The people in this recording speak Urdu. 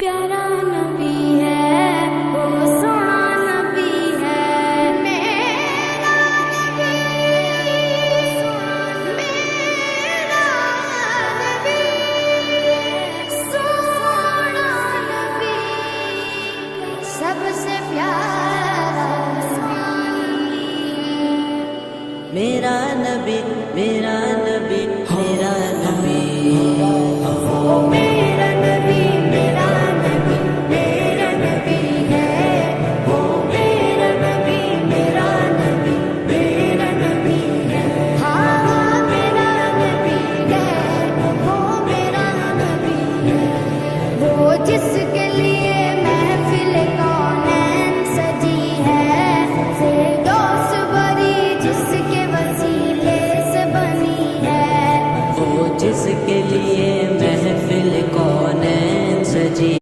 پیارا نبی ہے وہ سونا نبی ہے میرا نبی میرا نبی سونا نبی سب سے پیارا میرا نبی میرا نبی میرا نبی وہ میرا نبی میرا نبی میرا نبی ہے وہ میرا نبی میرا نبی میرا نبی ہے ہاں میرا نبی ہے وہ میرا نبی ہے وہ جس